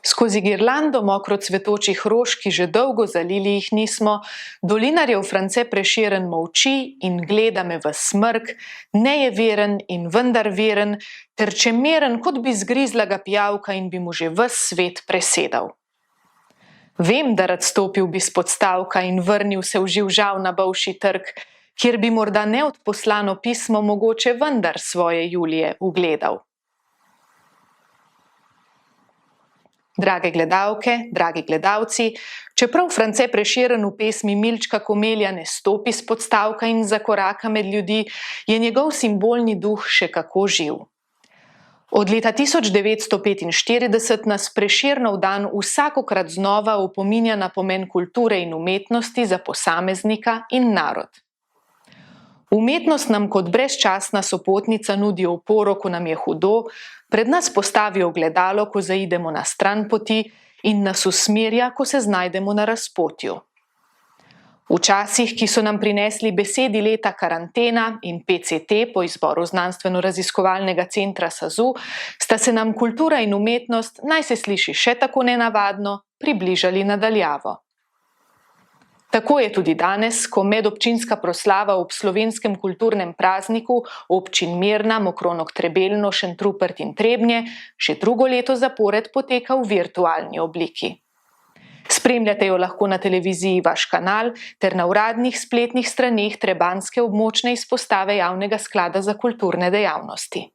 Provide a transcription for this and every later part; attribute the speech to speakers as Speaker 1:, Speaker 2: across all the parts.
Speaker 1: Skozi girlando mokro cvetočih rož, ki že dolgo zalili jih nismo, dolinarjev France Prešeren molči in gleda me v smrk, ne je veren in vendar veren, ter čemeren, kot bi zgrizla ga pijavka in bi mu že ves svet presedal. Vem, da rad stopil bi s podstavka in vrnil se v živžav na Bolšji trg, kjer bi morda neodposlano pismo mogoče vendar svoje Julije ugledal. Drage gledalke, dragi gledalci, čeprav France Prešeren v pesmi Milčka Komelja ne stopi s podstavka in zakoraka med ljudi, je njegov simbolni duh še kako živ. Od leta 1945 nas Prešernov dan vsakokrat znova opominja na pomen kulture in umetnosti za posameznika in narod. Umetnost nam kot brezčasna sopotnica nudi oporo, ko nam je hudo, pred nas postavi ogledalo, ko zaidemo na stran poti in nas usmerja, ko se znajdemo na razpotju. V časih, ki so nam prinesli besedi leta karantena in PCT po izboru Znanstveno-raziskovalnega centra SAZU, sta se nam kultura in umetnost, naj se sliši še tako nenavadno, približali nadaljavo. Tako je tudi danes, ko medobčinska proslava ob slovenskem kulturnem prazniku občin Mirna, Mokronog, Trebelno, Šentrupert in Trebnje že drugo leto zapored poteka v virtualni obliki. Spremljate jo lahko na televiziji Vaš kanal ter na uradnih spletnih straneh trebanjske območne izpostave Javnega sklada za kulturne dejavnosti.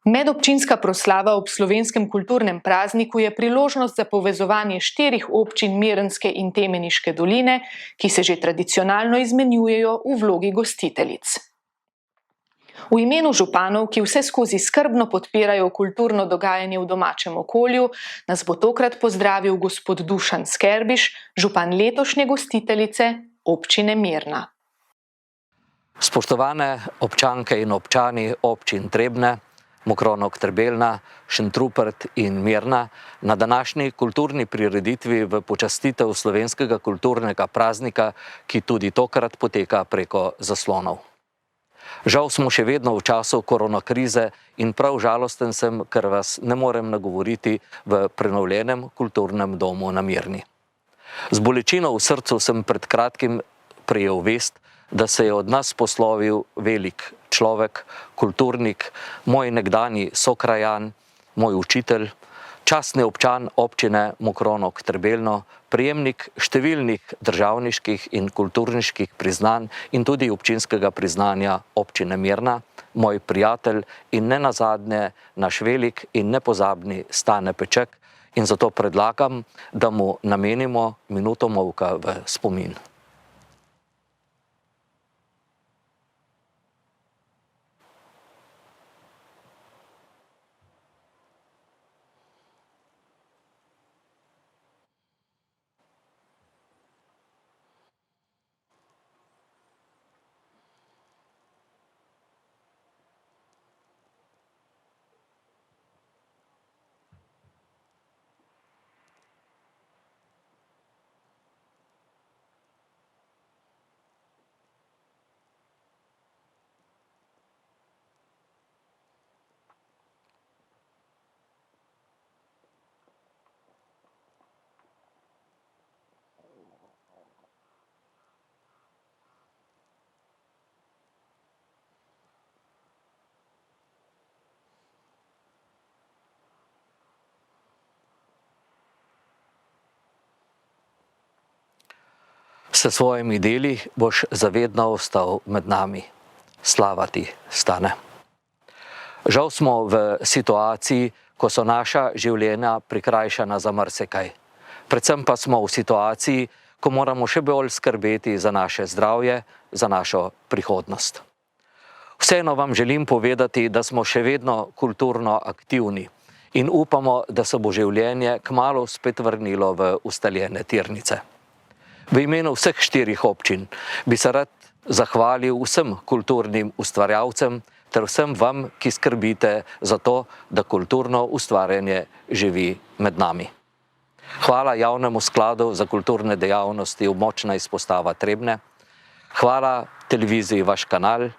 Speaker 1: Medobčinska proslava ob slovenskem kulturnem prazniku je priložnost za povezovanje 4 občin Mirnske in Temeniške doline, ki se že tradicionalno izmenjujejo v vlogi gostiteljic. V imenu županov, ki vseskozi skrbno podpirajo kulturno dogajanje v domačem okolju, nas bo tokrat pozdravil gospod Dušan Skerbiš, župan letošnje gostiteljice občine Mirna.
Speaker 2: Spoštovane občanke in občani občin Trebnje, Mokronog, Trebelna, Šentrupert in Mirna, na današnji kulturni prireditvi v počastitev slovenskega kulturnega praznika, ki tudi tokrat poteka preko zaslonov. Žal smo še vedno v času koronakrize in prav žalosten sem, ker vas ne morem nagovoriti v prenovljenem kulturnem domu na Mirni. Z bolečino v srcu sem pred kratkim prejel vest, da se je od nas poslovil velik človek, kulturnik, moj nekdanji sokrajan, moj učitelj, častni občan občine Mokronog, Trebelno, prejemnik številnih državniških in kulturniških priznanj in tudi občinskega priznanja občine Mirna, moj prijatelj in nenazadnje naš velik in nepozabni Stane Peček, in zato predlagam, da mu namenimo minuto molka v spomin. S svojimi deli boš zavedno ostal med nami. Slava ti, Stane. Žal smo v situaciji, ko so naša življenja prikrajšana za marsikaj. Predvsem pa smo v situaciji, ko moramo še bolj skrbeti za naše zdravje, za našo prihodnost. Vseeno vam želim povedati, da smo še vedno kulturno aktivni in upamo, da se bo življenje kmalu spet vrnilo v ustaljene tirnice. V imenu vseh 4 občin bi se rad zahvalil vsem kulturnim ustvarjalcem ter vsem vam, ki skrbite za to, da kulturno ustvarjanje živi med nami. Hvala Javnemu skladu za kulturne dejavnosti območna izpostava Trebnje, hvala televiziji Vaš kanal,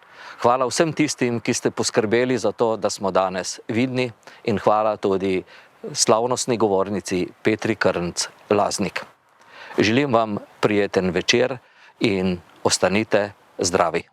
Speaker 2: hvala vsem tistim, ki ste poskrbeli za to, da smo danes vidni, in hvala tudi slavnostni govornici Petri Krnc Laznik. Želim vam prijeten večer in ostanite zdravi.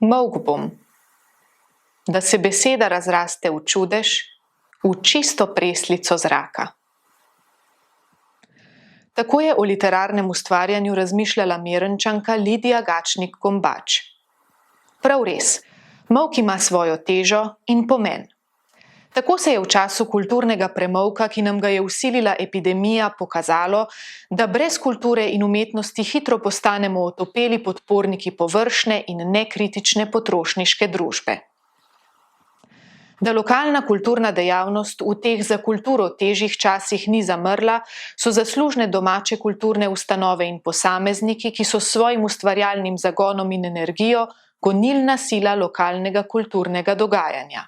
Speaker 1: Molk bom, da se beseda razraste v čudež, v čisto preslico zraka. Tako je o literarnem ustvarjanju razmišljala Mirnčanka Lidija Gačnik Gombač. Prav res, molk ima svojo težo in pomen. Tako se je v času kulturnega premolka, ki nam ga je vsilila epidemija, pokazalo, da brez kulture in umetnosti hitro postanemo otopeli podporniki površne in nekritične potrošniške družbe. Da lokalna kulturna dejavnost v teh za kulturo težjih časih ni zamrla, so zaslužne domače kulturne ustanove in posamezniki, ki so s svojim ustvarjalnim zagonom in energijo gonilna sila lokalnega kulturnega dogajanja.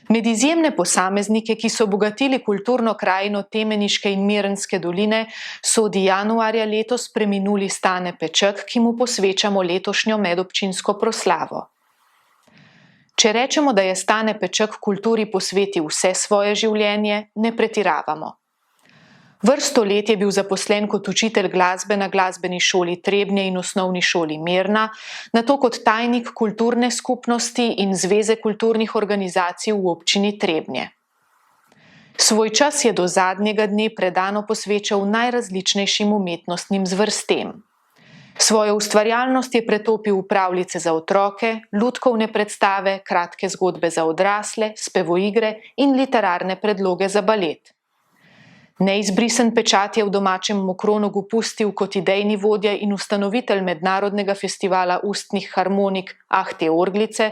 Speaker 1: Med izjemne posameznike, ki so bogatili kulturno krajino Temeniške in Mirnske doline, sodi januarja letos preminuli Stane Peček, ki mu posvečamo letošnjo medobčinsko proslavo. Če rečemo, da je Stane Peček kulturi posvetil vse svoje življenje, ne pretiravamo. Vrsto let je bil zaposlen kot učitelj glasbe na glasbeni šoli Trebnje in osnovni šoli Mirna, nato kot tajnik kulturne skupnosti in Zveze kulturnih organizacij v občini Trebnje. Svoj čas je do zadnjega dne predano posvečal najrazličnejšim umetnostnim zvrstem. Svojo ustvarjalnost je pretopil v pravljice za otroke, lutkovne predstave, kratke zgodbe za odrasle, spevoigre in literarne predloge za balet. Neizbrisen pečat je v domačem Mokronogu pustil kot idejni vodja in ustanovitelj mednarodnega festivala ustnih harmonik Ah, te orglice,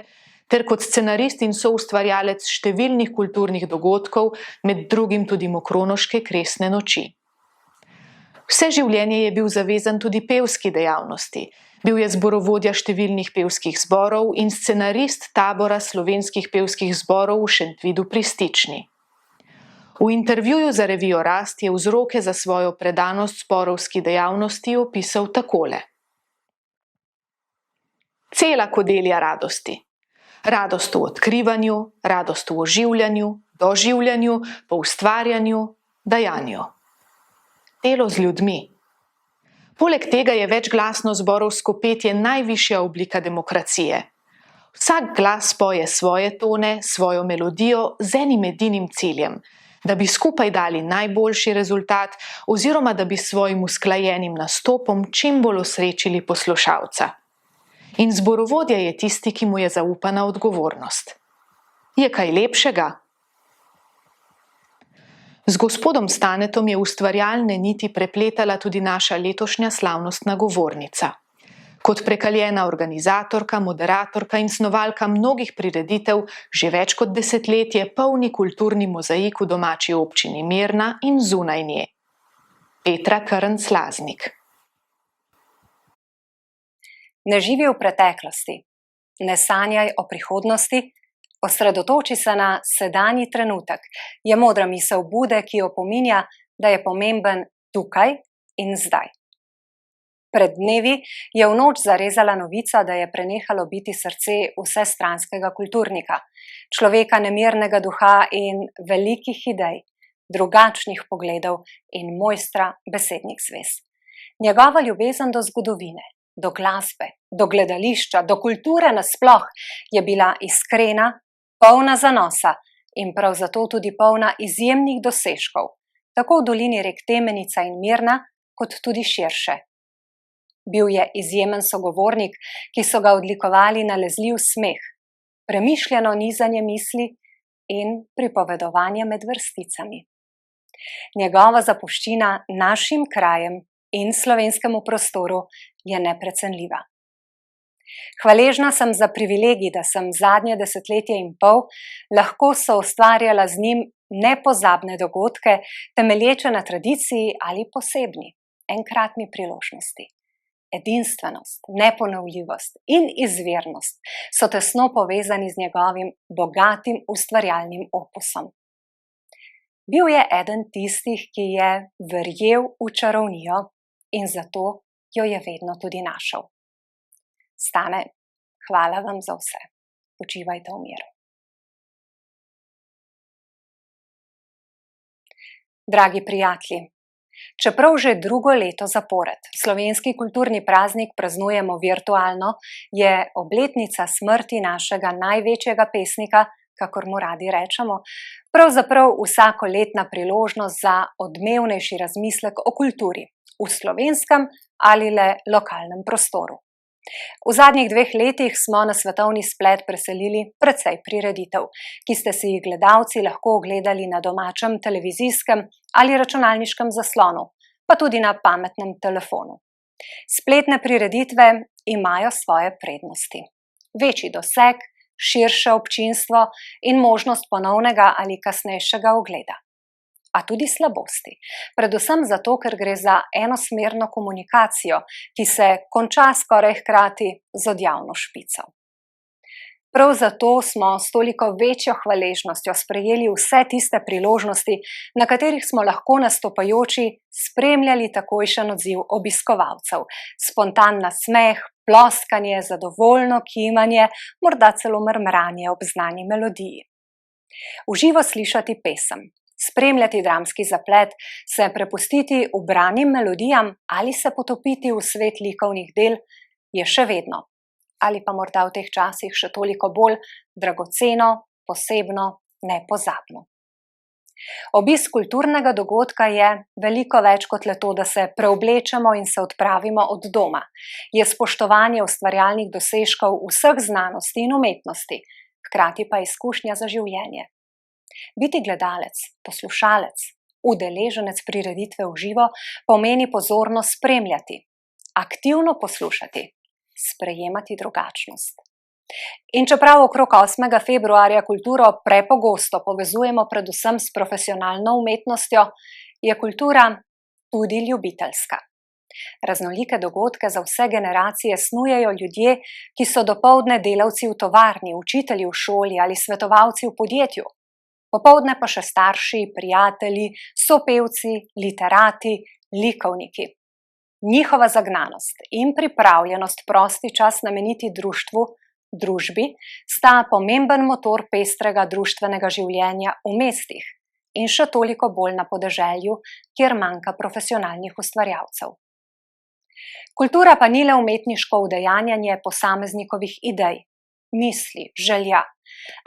Speaker 1: ter kot scenarist in soustvarjalec številnih kulturnih dogodkov, med drugim tudi Mokronoške kresne noči. Vse življenje je bil zavezan tudi pevski dejavnosti. Bil je zborovodja številnih pevskih zborov in scenarist tabora slovenskih pevskih zborov v Šentvidu pri Stični. V intervjuju za revijo Rast je vzroke za svojo predanost zborovski dejavnosti opisal takole. Cela kodelja radosti. Radost v odkrivanju, radost v oživljanju, doživljanju, poustvarjanju, dajanju. Delo z ljudmi. Poleg tega je večglasno zborovsko petje najvišja oblika demokracije. Vsak glas poje svoje tone, svojo melodijo z enim edinim ciljem, da bi skupaj dali najboljši rezultat oziroma da bi s svojim usklajenim nastopom čim bolj osrečili poslušalca. In zborovodja je tisti, ki mu je zaupana odgovornost. Je kaj lepšega? Z gospodom Stanetom je ustvarjalne niti prepletala tudi naša letošnja slavnostna govornica. Kot prekaljena organizatorka, moderatorka in snovalka mnogih prireditev, že več kot desetletje polni kulturni mozaik v domači občini Mirna in zunaj nje. Petra Krn-Slaznik.
Speaker 3: Ne živi v preteklosti, ne sanjaj o prihodnosti, osredotoči se na sedanji trenutek, je modra misel Bude, ki opominja, da je pomemben tukaj in zdaj. Pred dnevi je v noč zarezala novica, da je prenehalo biti srce vsestranskega kulturnika, človeka nemirnega duha in velikih idej, drugačnih pogledov in mojstra besednih zvez. Njegova ljubezen do zgodovine, do glasbe, do gledališča, do kulture nasploh je bila iskrena, polna zanosa in prav zato tudi polna izjemnih dosežkov, tako v dolini rek Temenica in Mirna, kot tudi širše. Bil je izjemen sogovornik, ki so ga odlikovali nalezljiv smeh, premišljeno nizanje misli in pripovedovanje med vrsticami. Njegova zapuščina našim krajem in slovenskemu prostoru je neprecenljiva. Hvaležna sem za privilegij, da sem zadnje desetletje in pol lahko soustvarjala z njim nepozabne dogodke, temelječe na tradiciji ali posebni, enkratni priložnosti. Edinstvenost, neponovljivost in izvirnost so tesno povezani z njegovim bogatim ustvarjalnim opusom. Bil je eden tistih, ki je verjel v čarovnijo in zato jo je vedno tudi našel. Stane, hvala vam za vse. Počivajte v miru. Dragi prijatelji, čeprav že drugo leto zapored slovenski kulturni praznik praznujemo virtualno, je obletnica smrti našega največjega pesnika, kakor mu radi rečemo, pravzaprav vsakoletna priložnost za odmevnejši razmislek o kulturi v slovenskem ali le lokalnem prostoru. V zadnjih 2 letih smo na svetovni splet preselili precej prireditev, ki ste si jih gledalci lahko ogledali na domačem televizijskem ali računalniškem zaslonu, pa tudi na pametnem telefonu. Spletne prireditve imajo svoje prednosti. Večji doseg, širše občinstvo in možnost ponovnega ali kasnejšega ogleda. A tudi slabosti, predvsem zato, ker gre za enosmerno komunikacijo, ki se konča skoraj hkrati z odjavno špico. Prav zato smo s toliko večjo hvaležnostjo sprejeli vse tiste priložnosti, na katerih smo lahko nastopajoči spremljali takojšen odziv obiskovalcev, spontan nasmeh, ploskanje, zadovoljno kimanje, morda celo mrmranje ob znani melodiji. V živo slišati pesem, spremljati dramski zaplet, se prepustiti ubranim melodijam ali se potopiti v svet likovnih del, je še vedno, ali pa morda v teh časih še toliko bolj dragoceno, posebno, nepozabno. Obisk kulturnega dogodka je veliko več kot le to, da se preoblečemo in se odpravimo od doma. Je spoštovanje ustvarjalnih dosežkov vseh znanosti in umetnosti, hkrati pa izkušnja za življenje. Biti gledalec, poslušalec, udeleženec prireditve v živo pomeni pozorno spremljati, aktivno poslušati, sprejemati drugačnost. In čeprav okrog 8. februarja kulturo prepogosto povezujemo predvsem s profesionalno umetnostjo, je kultura tudi ljubiteljska. Raznolike dogodke za vse generacije snujejo ljudje, ki so dopoldne delavci v tovarni, učitelji v šoli ali svetovalci v podjetju. Popoldne pa še starši, prijatelji, sopevci, literati, likovniki. Njihova zagnanost in pripravljenost prosti čas nameniti društvu, družbi, sta pomemben motor pestrega društvenega življenja v mestih in še toliko bolj na podeželju, kjer manjka profesionalnih ustvarjalcev. Kultura pa ni le umetniško udejanjanje posameznikovih idej, misli, želja,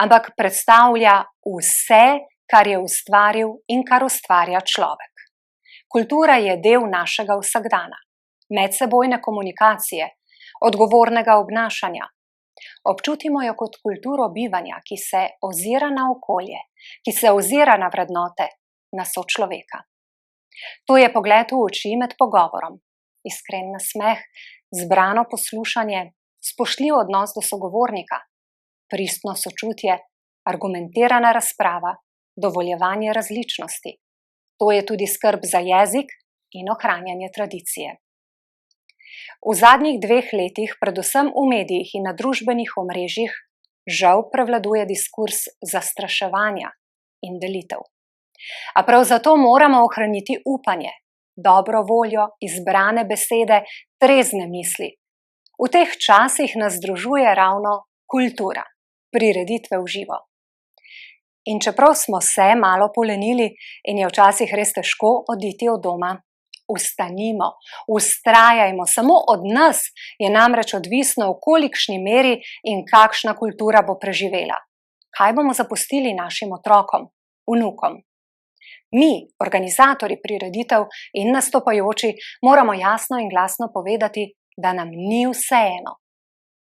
Speaker 3: ampak predstavlja vse, kar je ustvaril in kar ustvarja človek. Kultura je del našega vsakdana, medsebojne komunikacije, odgovornega obnašanja. Občutimo jo kot kulturo bivanja, ki se ozira na okolje, ki se ozira na vrednote, na sočloveka. To je pogled v oči med pogovorom, iskren nasmeh, zbrano poslušanje, spoštljiv odnos do sogovornika, pristno sočutje, argumentirana razprava, dovoljevanje različnosti. To je tudi skrb za jezik in ohranjanje tradicije. V zadnjih 2 letih, predvsem v medijih in na družbenih omrežjih, žal prevladuje diskurs zastraševanja in delitev. A prav zato moramo ohraniti upanje, dobro voljo, izbrane besede, trezne misli. V teh časih nas združuje ravno kultura, prireditve v živo. In čeprav smo se malo polenili in je včasih res težko oditi od doma, vstanimo, vztrajajmo, samo od nas je namreč odvisno, v kolikšni meri in kakšna kultura bo preživela. Kaj bomo zapustili našim otrokom, vnukom? Mi, organizatorji prireditev in nastopajoči, moramo jasno in glasno povedati, da nam ni vseeno.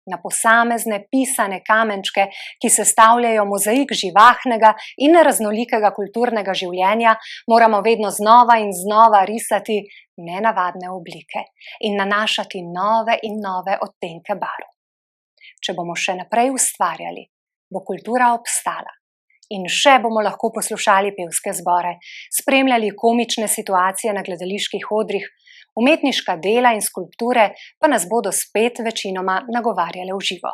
Speaker 3: Na posamezne pisane kamenčke, ki sestavljajo mozaik živahnega in raznolikega kulturnega življenja, moramo vedno znova in znova risati nenavadne oblike in nanašati nove in nove odtenke barv. Če bomo še naprej ustvarjali, bo kultura obstala in še bomo lahko poslušali pevske zbore, spremljali komične situacije na gledaliških odrih, umetniška dela in skulpture pa nas bodo spet večinoma nagovarjale v živo.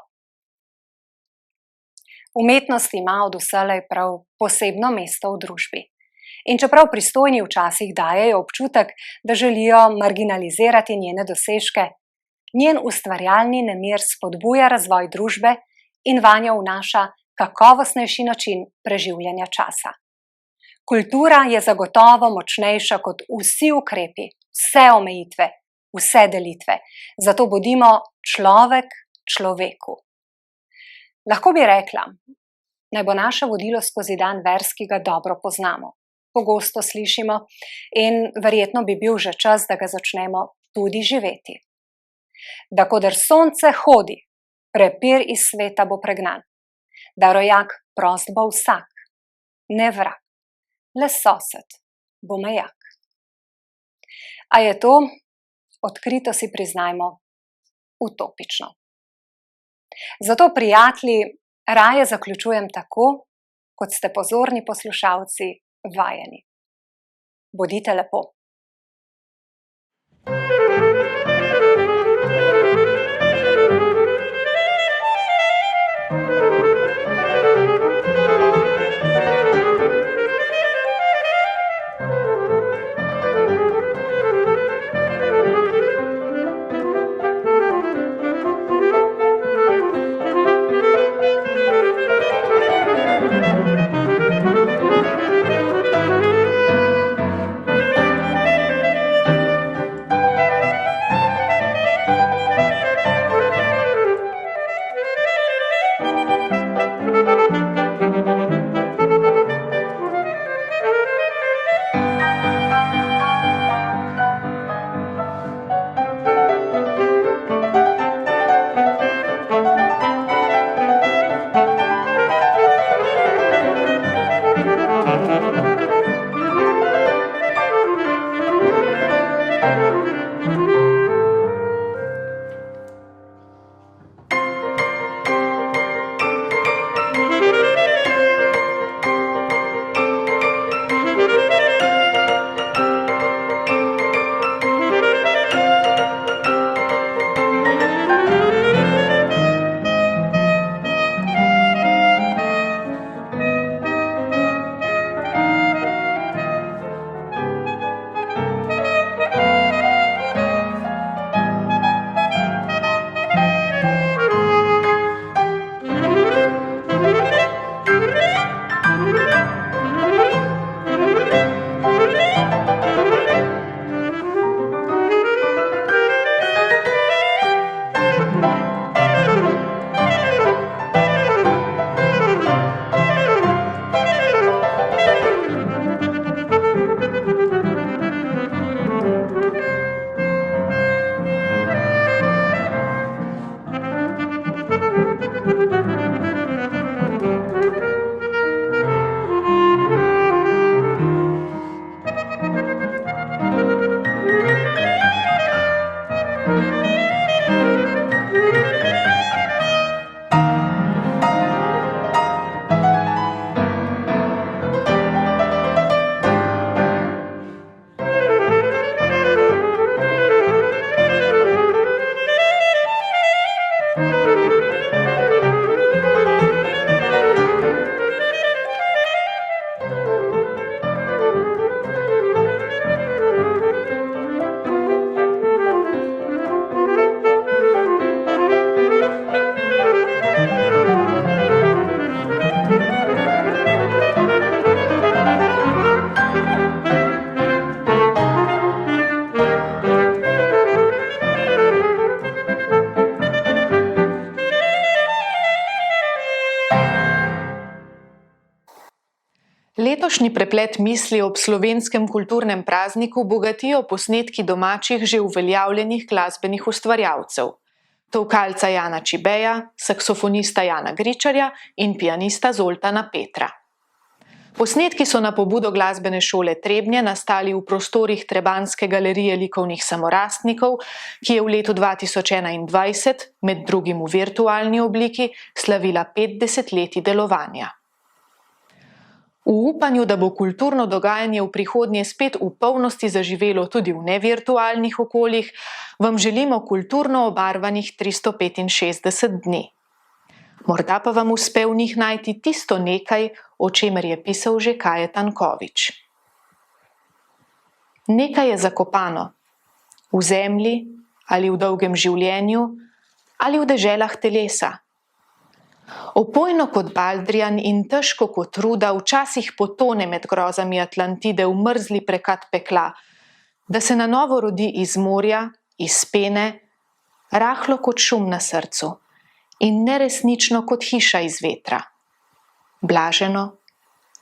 Speaker 3: Umetnost ima od vselej prav posebno mesto v družbi. In čeprav pristojni včasih dajejo občutek, da želijo marginalizirati njene dosežke, njen ustvarjalni nemir spodbuja razvoj družbe in vanjo vnaša kakovostnejši način preživljanja časa. Kultura je zagotovo močnejša kot vsi ukrepi, vse omejitve, vse delitve. Zato bodimo človek človeku. Lahko bi rekla, naj bo naše vodilo skozi dan vers, ki ga dobro poznamo, pogosto slišimo in verjetno bi bil že čas, da ga začnemo tudi živeti. Da koder sonce hodi, prepir iz sveta bo pregnan. Da rojak prost bo vsak, ne vrag, le sosed bo mejak. A je to, odkrito si priznajmo, utopično. Zato, prijatelji, raje zaključujem tako, kot ste pozorni poslušalci vajeni. Bodite lepo.
Speaker 1: Letošnji preplet misli ob slovenskem kulturnem prazniku bogatijo posnetki domačih že uveljavljenih glasbenih ustvarjalcev. Tolkalca Jana Čibeja, saksofonista Jana Gričarja in pianista Zoltana Petra. Posnetki so na pobudo Glasbene šole Trebnje nastali v prostorih Trebanjske galerije likovnih samorastnikov, ki je v letu 2021, med drugim v virtualni obliki, slavila 50 leti delovanja. V upanju, da bo kulturno dogajanje v prihodnje spet v polnosti zaživelo tudi v nevirtualnih okoljih, vam želimo kulturno obarvanih 365 dni. Morda pa vam uspe v njih najti tisto nekaj, o čemer je pisal že Kajetan Kovič. Nekaj je zakopano, v zemlji ali v dolgem življenju ali v deželah telesa. Opojno kot baldrijan in težko kot ruda včasih potone med grozami Atlantide v mrzli prekat pekla, da se na novo rodi iz morja, iz pene, rahlo kot šum na srcu in neresnično kot hiša iz vetra. Blaženo,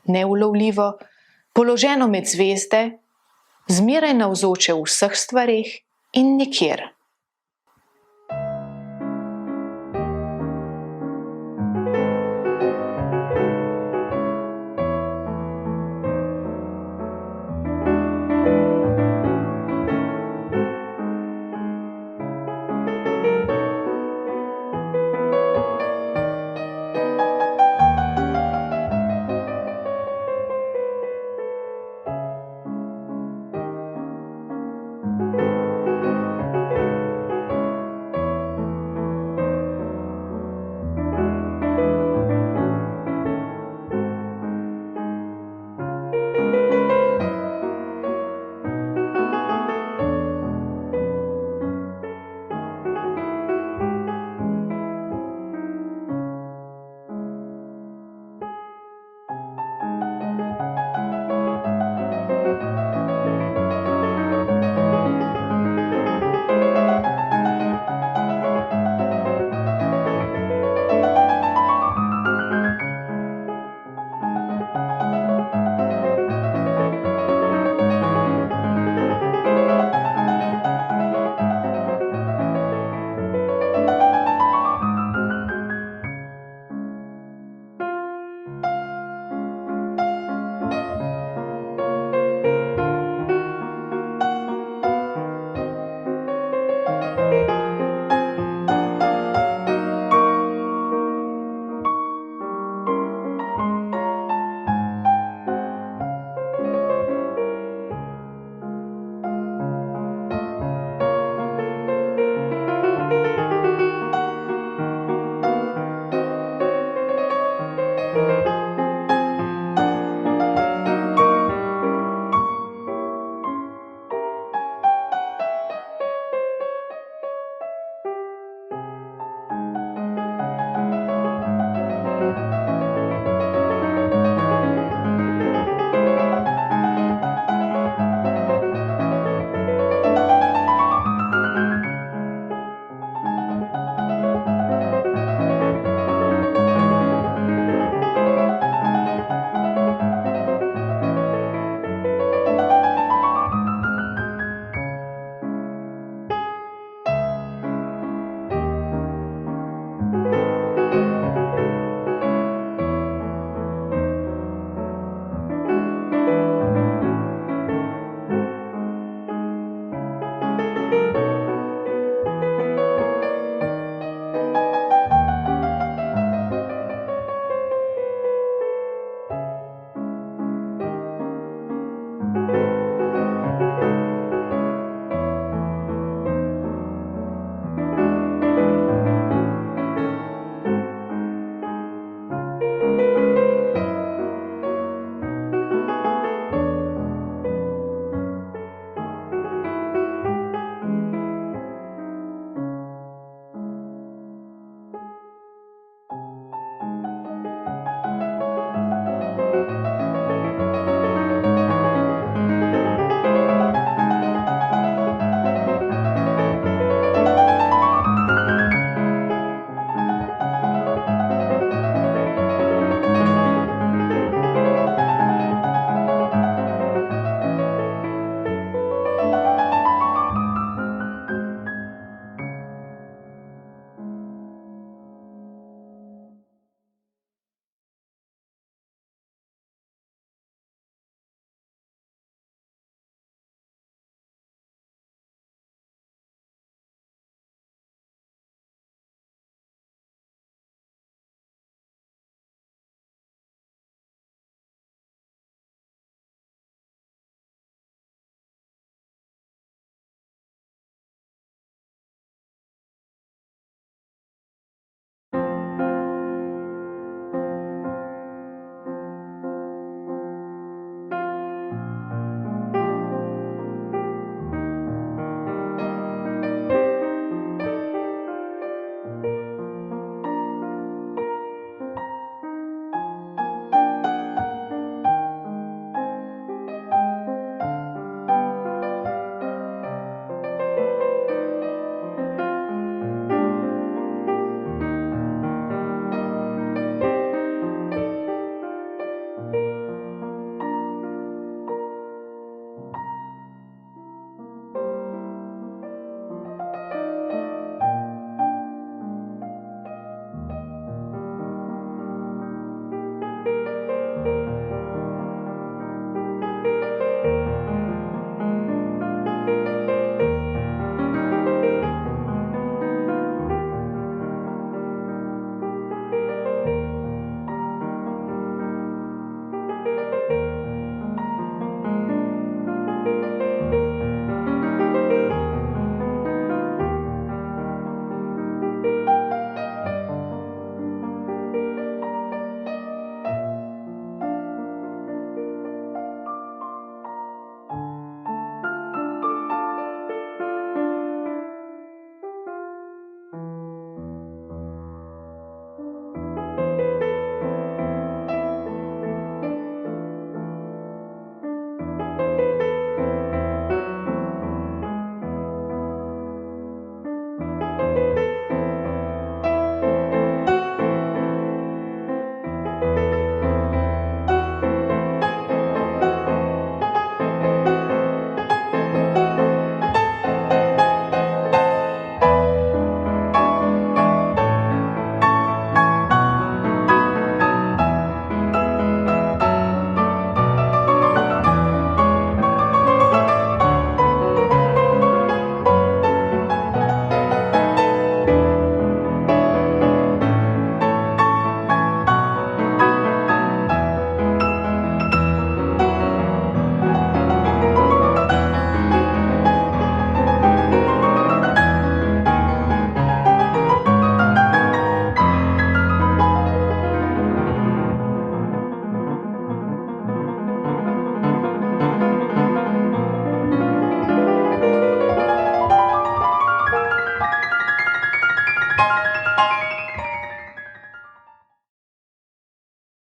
Speaker 1: neulovljivo, položeno med zvezde, zmeraj navzoče v vseh stvareh in nikjer.